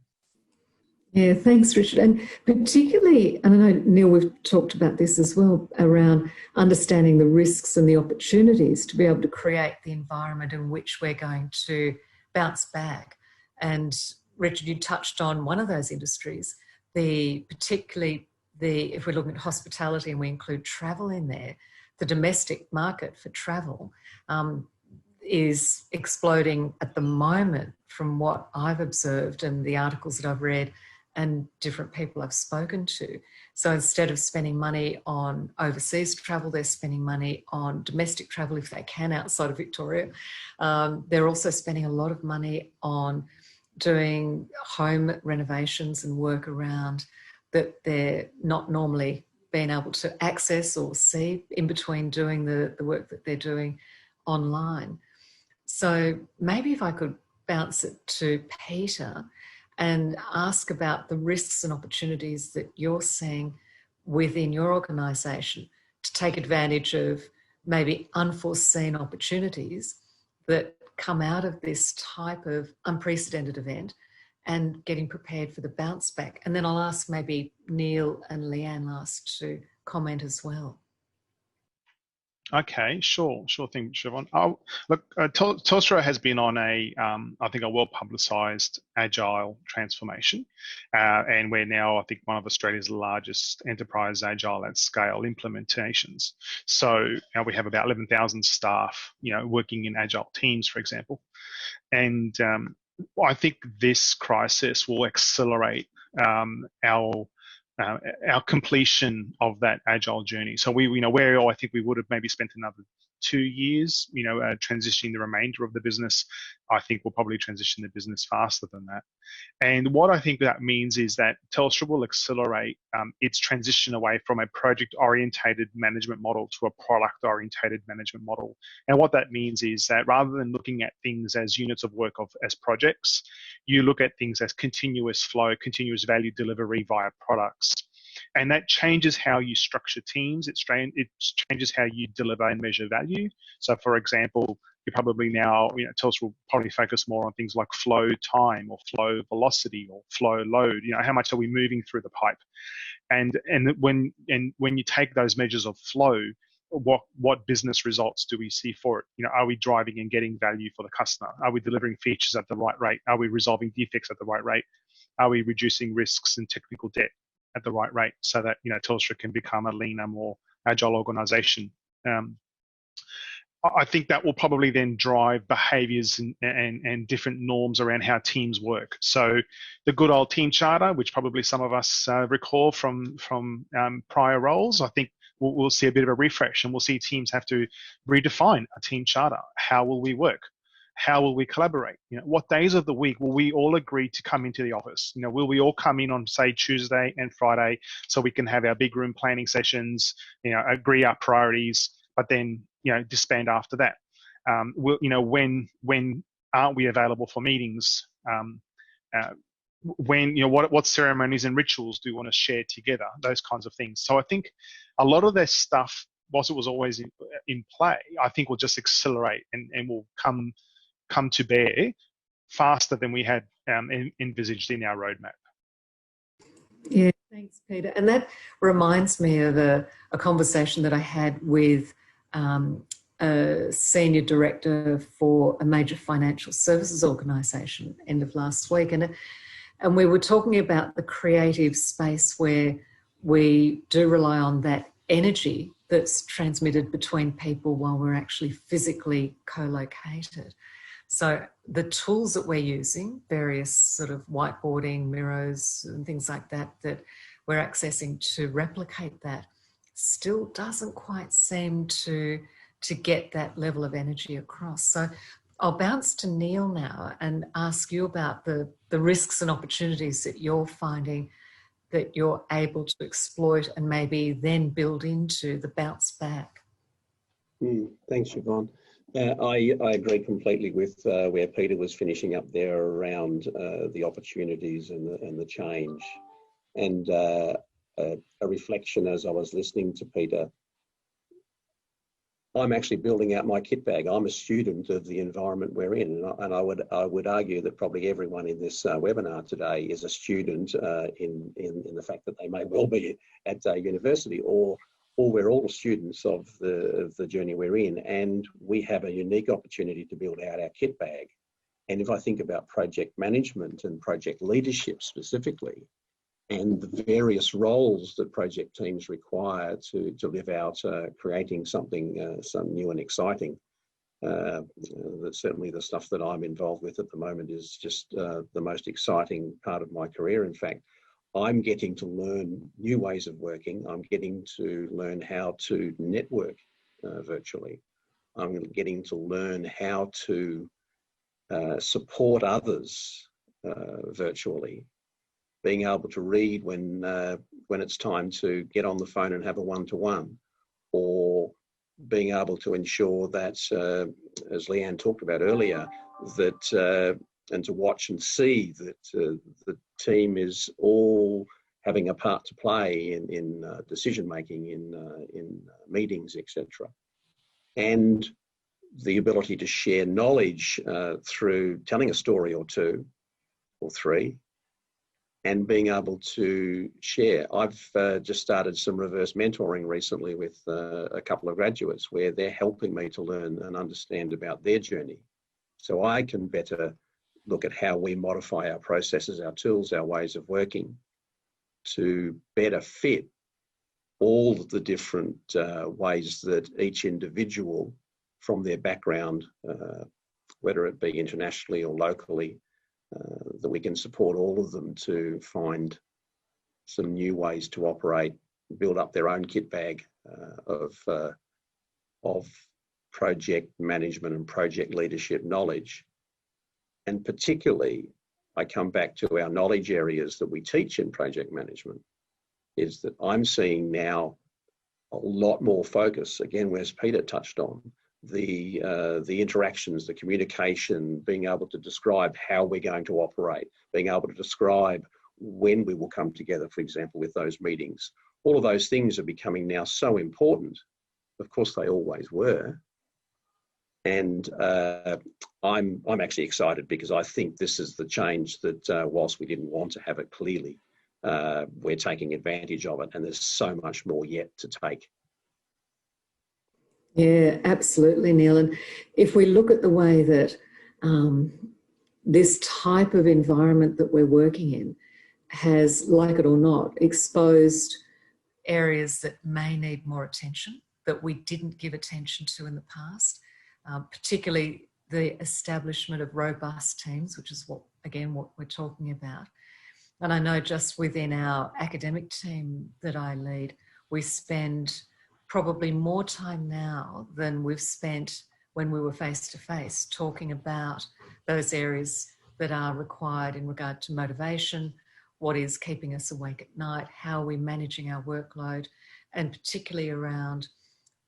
Yeah, thanks, Richard. And particularly, and I know, Neil, we've talked about this as well, around understanding the risks and the opportunities to be able to create the environment in which we're going to bounce back. And Richard, you touched on one of those industries, particularly if we're looking at hospitality and we include travel in there, the domestic market for travel is exploding at the moment from what I've observed and the articles that I've read and different people I've spoken to. So instead of spending money on overseas travel, they're spending money on domestic travel if they can outside of Victoria. They're also spending a lot of money on doing home renovations and work around that they're not normally being able to access or see in between doing the work that they're doing online. So maybe if I could bounce it to Peter and ask about the risks and opportunities that you're seeing within your organisation to take advantage of maybe unforeseen opportunities that come out of this type of unprecedented event and getting prepared for the bounce back. And then I'll ask maybe Neil and Leanne last to comment as well. Okay, sure thing, Chivonne. Look, Telstra has been on I think a well-publicised agile transformation, and we're now, I think, one of Australia's largest enterprise agile at scale implementations. So we have about 11,000 staff, working in agile teams, for example, and I think this crisis will accelerate our completion of that agile journey. So where I think we would have maybe spent another 2 years, transitioning the remainder of the business, I think we'll probably transition the business faster than that. And what I think that means is that Telstra will accelerate its transition away from a project-orientated management model to a product-orientated management model. And what that means is that rather than looking at things as units of work as projects, you look at things as continuous flow, continuous value delivery via products. And that changes how you structure teams. It changes how you deliver and measure value. So, for example, you probably now, Telstra will probably focus more on things like flow time or flow velocity or flow load. How much are we moving through the pipe? And when you take those measures of flow, what business results do we see for it? Are we driving and getting value for the customer? Are we delivering features at the right rate? Are we resolving defects at the right rate? Are we reducing risks and technical debt at the right rate so that Telstra can become a leaner, more agile organisation? I think that will probably then drive behaviours and different norms around how teams work. So the good old team charter, which probably some of us recall from prior roles, I think we'll see a bit of a refresh, and we'll see teams have to redefine a team charter. How will we work? How will we collaborate? What days of the week will we all agree to come into the office? Will we all come in on, say, Tuesday and Friday so we can have our big room planning sessions, agree our priorities, but then, disband after that? When aren't we available for meetings? What ceremonies and rituals do we want to share together? Those kinds of things. So I think a lot of this stuff, whilst it was always in play, I think will just accelerate and will come to bear faster than we had envisaged in our roadmap. Yeah, thanks, Peter. And that reminds me of a conversation that I had with a senior director for a major financial services organisation end of last week. And we were talking about the creative space where we do rely on that energy that's transmitted between people while we're actually physically co-located. So the tools that we're using, various sort of whiteboarding, mirrors and things like that we're accessing to replicate that, still doesn't quite seem to get that level of energy across. So I'll bounce to Neil now and ask you about the risks and opportunities that you're finding that you're able to exploit and maybe then build into the bounce back. Thanks, Chivonne. I agree completely with where Peter was finishing up there around the opportunities and the change. And a reflection as I was listening to Peter, I'm actually building out my kit bag. I'm a student of the environment we're in, and I would argue that probably everyone in this webinar today is a student in the fact that they may well be at university, or we're all students of the journey we're in, and we have a unique opportunity to build out our kit bag. And if I think about project management and project leadership specifically, and the various roles that project teams require to live out creating something some new and exciting. Certainly the stuff that I'm involved with at the moment is just the most exciting part of my career. In fact, I'm getting to learn new ways of working. I'm getting to learn how to network virtually. I'm getting to learn how to support others virtually. Being able to read when it's time to get on the phone and have a one-to-one, or being able to ensure that, as Leanne talked about earlier, that and to watch and see that the team is all having a part to play in decision making, in meetings, etc. And the ability to share knowledge through telling a story or two or three, and being able to share. I've just started some reverse mentoring recently with a couple of graduates where they're helping me to learn and understand about their journey, so I can better look at how we modify our processes, our tools, our ways of working to better fit all of the different ways that each individual from their background, whether it be internationally or locally, that we can support all of them to find some new ways to operate, build up their own kit bag of project management and project leadership knowledge. And particularly, I come back to our knowledge areas that we teach in project management, is that I'm seeing now a lot more focus, again, as Peter touched on, the interactions, the communication, being able to describe how we're going to operate, being able to describe when we will come together, for example, with those meetings. All of those things are becoming now so important. Of course, they always were. And I'm actually excited because I think this is the change that, whilst we didn't want to have it clearly, we're taking advantage of it, and there's so much more yet to take. Yeah, absolutely, Neil. And if we look at the way that this type of environment that we're working in has, like it or not, exposed areas that may need more attention, that we didn't give attention to in the past, particularly the establishment of robust teams, which is what we're talking about. And I know just within our academic team that I lead, we spend probably more time now than we've spent when we were face to face talking about those areas that are required in regard to motivation, what is keeping us awake at night, how are we managing our workload, and particularly around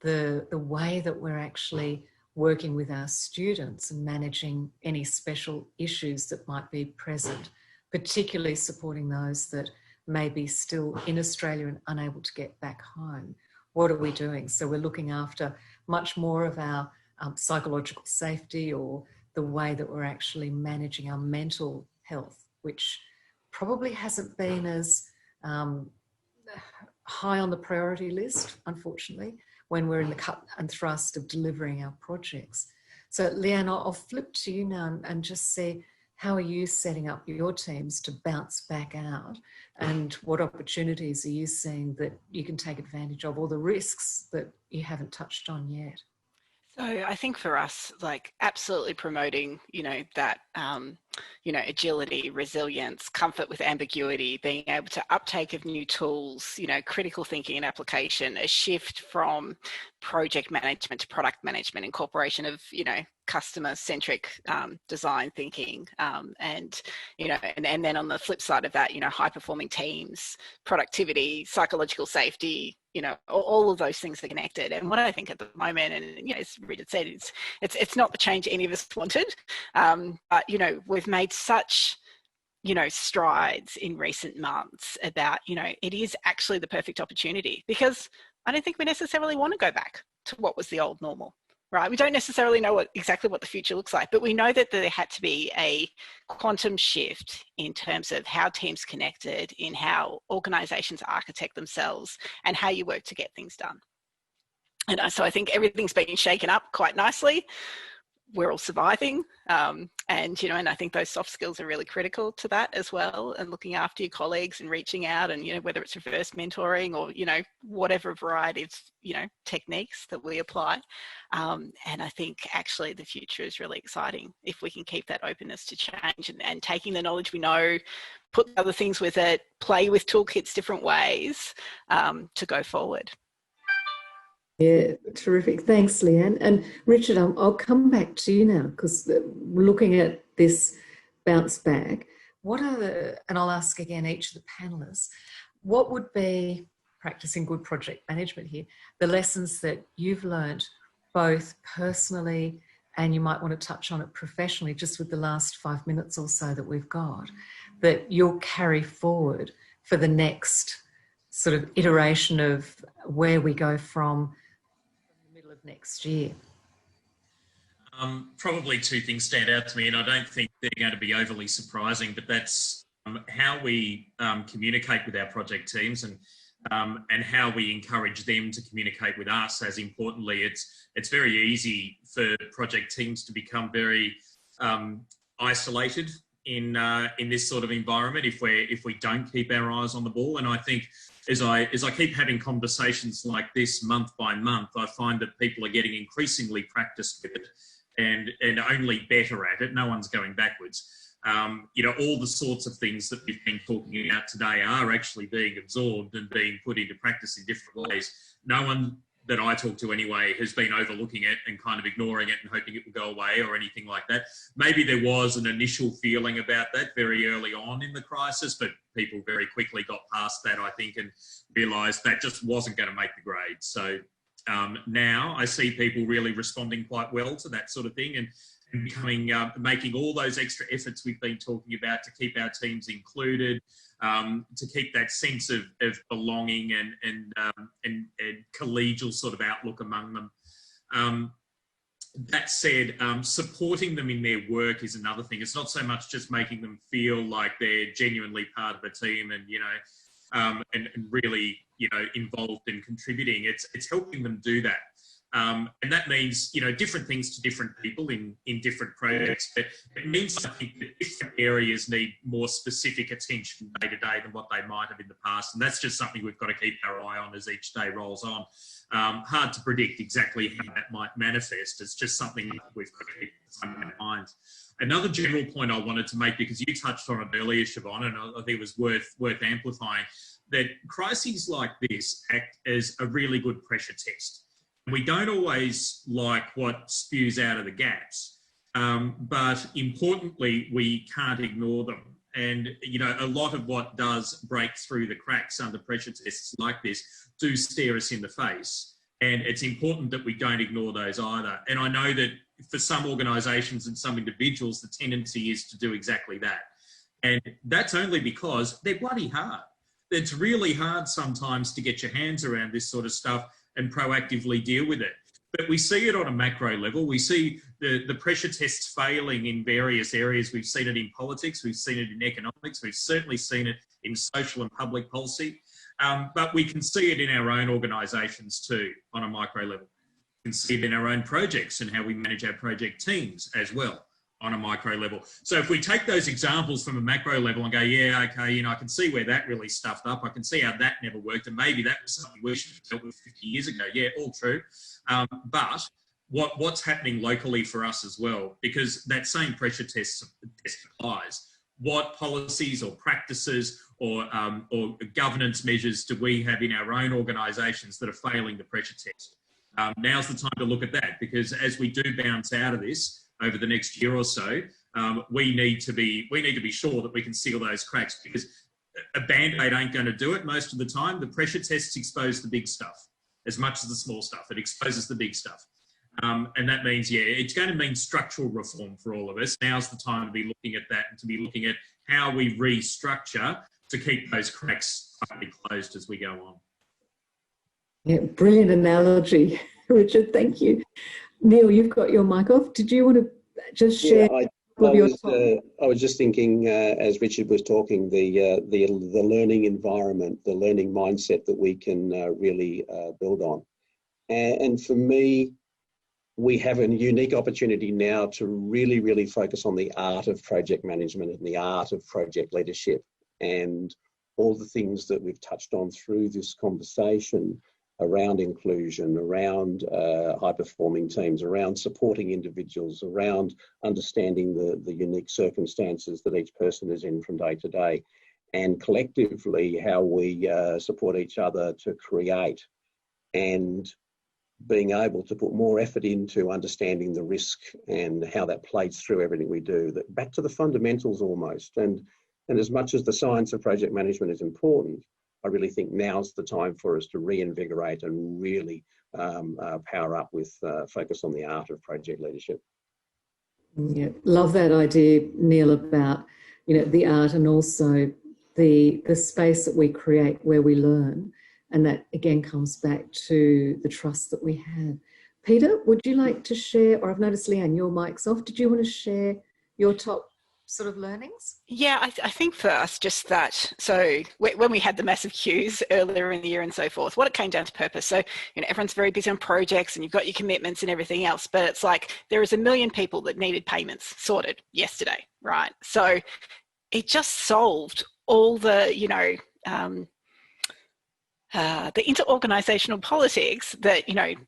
the way that we're actually working with our students and managing any special issues that might be present, particularly supporting those that may be still in Australia and unable to get back home. What are we doing? So we're looking after much more of our psychological safety, or the way that we're actually managing our mental health, which probably hasn't been as high on the priority list, unfortunately, when we're in the cut and thrust of delivering our projects. So Leanne, I'll flip to you now and just see, how are you setting up your teams to bounce back out, and what opportunities are you seeing that you can take advantage of, or the risks that you haven't touched on yet? So I think for us, like absolutely promoting, that, agility, resilience, comfort with ambiguity, being able to uptake of new tools, critical thinking and application, a shift from project management to product management, incorporation of, customer-centric design thinking, and then on the flip side of that, high-performing teams, productivity, psychological safety, all of those things are connected. And what I think at the moment, and as Rita said, it's not the change any of us wanted, but we've made such strides in recent months about it is actually the perfect opportunity, because I don't think we necessarily want to go back to what was the old normal. Right, we don't necessarily know exactly what the future looks like, but we know that there had to be a quantum shift in terms of how teams connected, in how organisations architect themselves, and how you work to get things done. And so I think everything's been shaken up quite nicely. We're all surviving, and I think those soft skills are really critical to that as well, and looking after your colleagues and reaching out, and whether it's reverse mentoring or whatever variety of techniques that we apply, and I think actually the future is really exciting if we can keep that openness to change, and taking the knowledge we know, put other things with it, play with toolkits different ways to go forward. Yeah, terrific. Thanks, Leanne. And Richard, I'll come back to you now, because looking at this bounce back, and I'll ask again each of the panellists, what would be, practicing good project management here, the lessons that you've learned both personally, and you might want to touch on it professionally, just with the last 5 minutes or so that we've got, that you'll carry forward for the next sort of iteration of where we go from middle of next year? Probably two things stand out to me, and I don't think they're going to be overly surprising, but that's how we communicate with our project teams and how we encourage them to communicate with us. As importantly, it's very easy for project teams to become very isolated in this sort of environment if we don't keep our eyes on the ball. And I think as I keep having conversations like this month by month, I find that people are getting increasingly practiced with it and only better at it. No one's going backwards. All the sorts of things that we've been talking about today are actually being absorbed and being put into practice in different ways. No one that I talk to anyway has been overlooking it and kind of ignoring it and hoping it will go away or anything like that. Maybe there was an initial feeling about that very early on in the crisis, but people very quickly got past that, I think, and realised that just wasn't going to make the grade. So now I see people really responding quite well to that sort of thing and becoming, making all those extra efforts we've been talking about to keep our teams included, to keep that sense of belonging and collegial sort of outlook among them. That said, supporting them in their work is another thing. It's not so much just making them feel like they're genuinely part of a team and, and really, involved in contributing. It's helping them do that. And that means, different things to different people in different projects. But it means, I think, that different areas need more specific attention day to day than what they might have in the past. And that's just something we've got to keep our eye on as each day rolls on. Hard to predict exactly how that might manifest. It's just something that we've got to keep in mind. Another general point I wanted to make, because you touched on it earlier, Chivonne, and I think it was worth amplifying, that crises like this act as a really good pressure test. We don't always like what spews out of the gaps, but importantly, we can't ignore them. And, a lot of what does break through the cracks under pressure tests like this do stare us in the face. And it's important that we don't ignore those either. And I know that for some organisations and some individuals, the tendency is to do exactly that. And that's only because they're bloody hard. It's really hard sometimes to get your hands around this sort of stuff and proactively deal with it. But we see it on a macro level. We see the pressure tests failing in various areas. We've seen it in politics. We've seen it in economics. We've certainly seen it in social and public policy. But we can see it in our own organisations too, on a micro level. We can see it in our own projects and how we manage our project teams as well, on a micro level. So if we take those examples from a macro level and go, yeah, okay, I can see where that really stuffed up. I can see how that never worked. And maybe that was something we should have dealt with 50 years ago. Yeah, all true. But what's happening locally for us as well, because that same pressure test applies. What policies or practices or governance measures do we have in our own organisations that are failing the pressure test? Now's the time to look at that, because as we do bounce out of this, over the next year or so, we need to be sure that we can seal those cracks, because a Band-Aid ain't going to do it most of the time. The pressure tests expose the big stuff as much as the small stuff. It exposes the big stuff. And that means, it's going to mean structural reform for all of us. Now's the time to be looking at that and to be looking at how we restructure to keep those cracks tightly closed as we go on. Yeah, brilliant analogy, Richard. Thank you. Neil, you've got your mic off. Did you want to just share? Yeah, I was just thinking, as Richard was talking, the learning environment, the learning mindset that we can really build on. And for me, we have a unique opportunity now to really, really focus on the art of project management and the art of project leadership, and all the things that we've touched on through this conversation around inclusion, around high-performing teams, around supporting individuals, around understanding the unique circumstances that each person is in from day to day, and collectively how we support each other to create, and being able to put more effort into understanding the risk and how that plays through everything we do, that back to the fundamentals almost. And as much as the science of project management is important, I really think now's the time for us to reinvigorate and really power up with focus on the art of project leadership. Yeah, love that idea, Neil, about the art and also the space that we create where we learn, and that again comes back to the trust that we have. Peter, would you like to share? Or I've noticed, Leanne, your mic's off. Did you want to share your top sort of learnings? Yeah, I think first just that, so when we had the massive queues earlier in the year and so forth, what it came down to purpose. So, everyone's very busy on projects and you've got your commitments and everything else, but it's like there is 1 million people that needed payments sorted yesterday, right? So it just solved all the, the interorganisational politics that,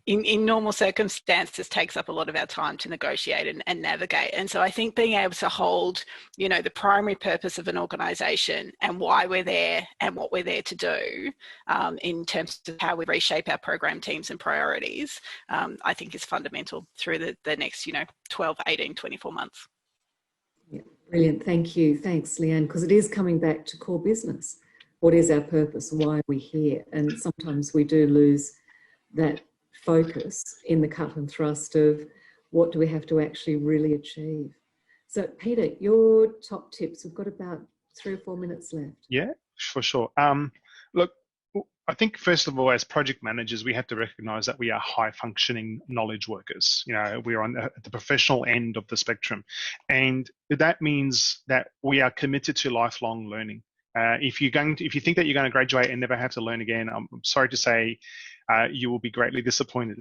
in normal circumstances takes up a lot of our time to negotiate and navigate. And so I think being able to hold, the primary purpose of an organisation and why we're there and what we're there to do in terms of how we reshape our program teams and priorities, I think is fundamental through the next, 12, 18, 24 months. Yeah, brilliant. Thank you. Thanks, Leanne, because it is coming back to core business. What is our purpose? Why are we here? And sometimes we do lose that focus in the cut and thrust of what do we have to actually really achieve. So, Peter, your top tips. We've got about 3 or 4 minutes left. Yeah, for sure. Look, I think first of all, as project managers, we have to recognise that we are high-functioning knowledge workers. We're on the professional end of the spectrum, and that means that we are committed to lifelong learning. If you think that you're going to graduate and never have to learn again, I'm sorry to say, you will be greatly disappointed.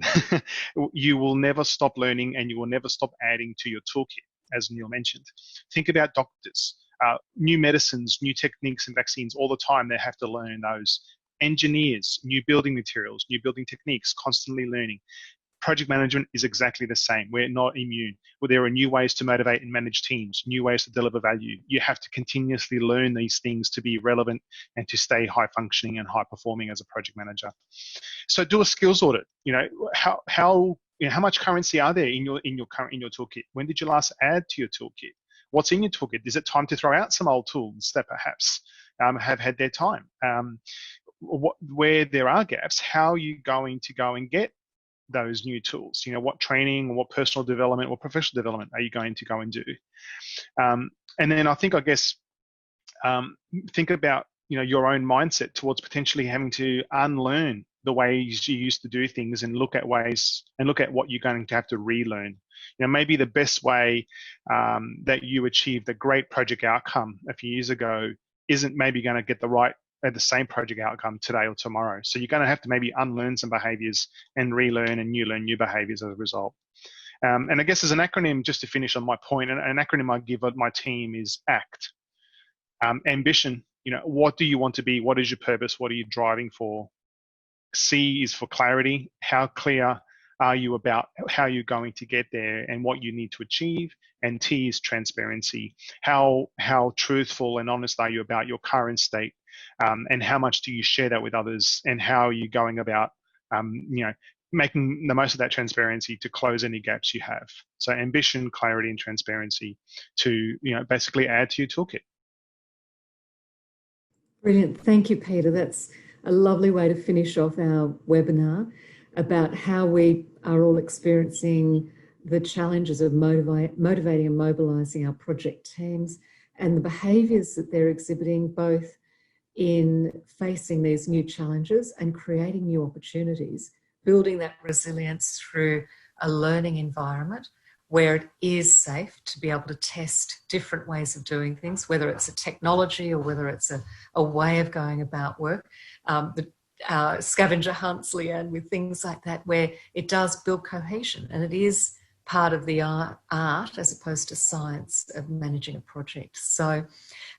You will never stop learning, and you will never stop adding to your toolkit, as Neil mentioned. Think about doctors. New medicines, new techniques and vaccines all the time, they have to learn those. Engineers, new building materials, new building techniques, constantly learning. Project management is exactly the same. We're not immune. Well, there are new ways to motivate and manage teams, new ways to deliver value. You have to continuously learn these things to be relevant and to stay high functioning and high performing as a project manager. So do a skills audit. How much currency are there in your toolkit? When did you last add to your toolkit? What's in your toolkit? Is it time to throw out some old tools that perhaps have had their time? Where there are gaps, how are you going to go and get those new tools? What training, what personal development, what professional development are you going to go and do? And then think about your own mindset towards potentially having to unlearn the ways you used to do things and look at what you're going to have to relearn. Maybe the best way that you achieved a great project outcome a few years ago isn't maybe going to get the same project outcome today or tomorrow. So you're going to have to maybe unlearn some behaviours and relearn and learn new behaviours as a result. And I guess as an acronym, just to finish on my point, an acronym I give my team is ACT. Ambition, what do you want to be? What is your purpose? What are you driving for? C is for clarity. How clear are you about how you're going to get there and what you need to achieve? And T is transparency. How truthful and honest are you about your current state? And how much do you share that with others? And how are you going about, making the most of that transparency to close any gaps you have? So ambition, clarity, and transparency to, basically add to your toolkit. Brilliant. Thank you, Peter. That's a lovely way to finish off our webinar about how we are all experiencing the challenges of motivating and mobilising our project teams and the behaviours that they're exhibiting both in facing these new challenges and creating new opportunities, building that resilience through a learning environment where it is safe to be able to test different ways of doing things, whether it's a technology or whether it's a way of going about work. The scavenger hunts, Leanne, with things like that, where it does build cohesion and it is part of the art as opposed to science of managing a project. So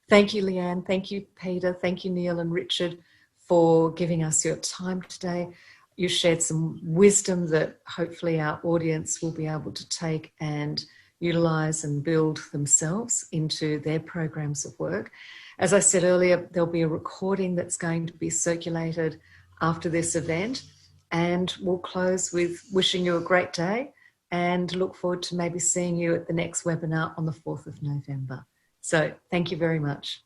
thank you, Leanne. Thank you, Peter. Thank you, Neil and Richard, for giving us your time today. You shared some wisdom that hopefully our audience will be able to take and utilise and build themselves into their programs of work. As I said earlier, there'll be a recording that's going to be circulated after this event, and we'll close with wishing you a great day and look forward to maybe seeing you at the next webinar on the 4th of November. So thank you very much.